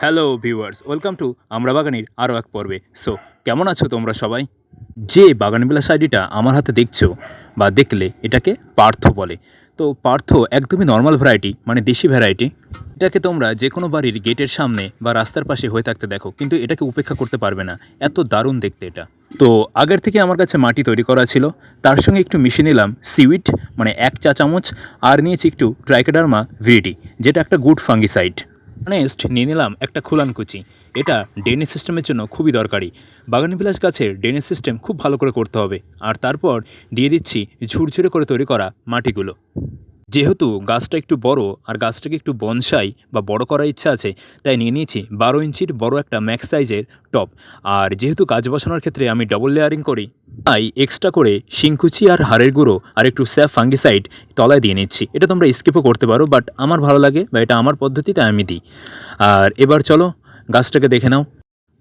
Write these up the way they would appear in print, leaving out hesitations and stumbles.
Hello viewers, welcome to আমরা বাগানের আরও এক পর্বে। সো কেমন আছো তোমরা সবাই? যে বাগানবিলাস আইডিটা আমার হাতে দেখছো বা দেখলে, এটাকে পার্থ বলে। তো পার্থ একদমই নর্মাল ভ্যারাইটি, মানে দেশি ভ্যারাইটি। এটাকে তোমরা যে কোনো বাড়ির গেটের সামনে বা রাস্তার পাশে হয়ে থাকতে দেখো, কিন্তু এটাকে উপেক্ষা করতে পারবে না, এত দারুণ দেখতে এটা। তো আগের থেকে আমার কাছে মাটি তৈরি করা ছিল, তার সঙ্গে একটু মিশিয়ে নিলাম সিউইড, মানে 1 চা চামচ, আর নিয়েছি একটু ট্রাইকোডার্মা ভিরিডি, যেটা একটা গুড ফাঙ্গিসাইড। নেক্সট নিয়ে নিলাম একটা খুলানকুচি। এটা ড্রেনেজ সিস্টেমের জন্য খুবই দরকারি। বাগানবিলাস গাছের ড্রেনেজ সিস্টেম খুব ভালো করে করতে হবে। আর তারপর দিয়ে দিচ্ছি ঝুরঝুরে করে তৈরি করা মাটিগুলো। যেহেতু গাছটা একটু বড় আর গাছটাকে একটু বনসাই বা বড় করার ইচ্ছা আছে, তাই নিয়ে নিয়েছি 12 ইঞ্চির বড় একটা ম্যাক্স সাইজের টব। আর যেহেতু গাছ বসানোর ক্ষেত্রে আমি ডবল লেয়ারিং করি, তাই এক্সট্রা করে শিংকুচি আর হাড়ের গুঁড়ো আর একটু স্যাফ ফাঙ্গিসাইড তলায় দিয়ে নিচ্ছি। এটা তোমরা স্কিপও করতে পারো, বাট আমার ভালো লাগে বা এটা আমার পদ্ধতিতে আমি দিই। আর এবার চলো গাছটাকে দেখে নাও।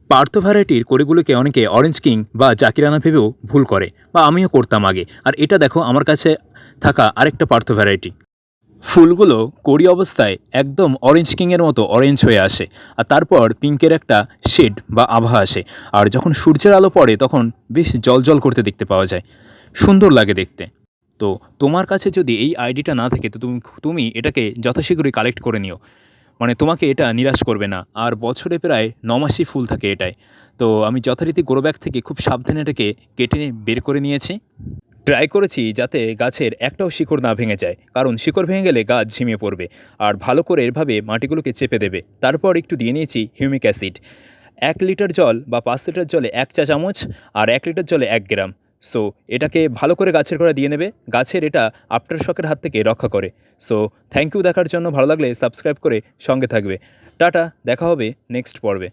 পার্থ ভ্যারাইটির কড়িগুলোকে অনেকে অরেঞ্জ কিং বা জাকিরানা ভেবেও ভুল করে, বা আমিও করতাম আগে। আর এটা দেখো আমার কাছে থাকা আরেকটা পার্থ ভ্যারাইটি। ফুলগুলো কড়ি অবস্থায় একদম অরেঞ্জ কিংয়ের মতো অরেঞ্জ হয়ে আসে, আর তারপর পিঙ্কের একটা শেড বা আভা আসে। আর যখন সূর্যের আলো পড়ে তখন বেশ জলজল করতে দেখতে পাওয়া যায়, সুন্দর লাগে দেখতে। তো তোমার কাছে যদি এই আইডিটা না থাকে, তো তুমি এটাকে যথাশীঘ্রই কালেক্ট করে নিও। মানে তোমাকে এটা নিরাশ করবে না। আর বছরে প্রায় 9 মাসই ফুল থাকে এটায়। তো আমি যথারীতি গ্রো ব্যাগ থেকে খুব সাবধানে এটাকে কেটে বের করে নিয়েছি। ট্রাই করেছি যাতে গাছের একটাও শিকড় না ভেঙে যায়, কারণ শিকড় ভেঙে গেলে গাছ ঝিমিয়ে পড়বে। আর ভালো করে এভাবে মাটিগুলোকে চেপে দেবে। তারপর একটু দিয়ে নিয়েছি হিউমিক অ্যাসিড। 1 লিটার জল বা 5 লিটার জলে 1 চা চামচ, আর 1 লিটার জলে 1 গ্রাম। সো এটাকে ভালো করে গাছের গোড়ায় দিয়ে নেবে। গাছের এটা আফটার শকের হাত থেকে রক্ষা করে। সো থ্যাংক ইউ দেখার জন্য। ভালো লাগলে সাবস্ক্রাইব করে সঙ্গে থাকবে। টাটা, দেখা হবে নেক্সট পর্বে।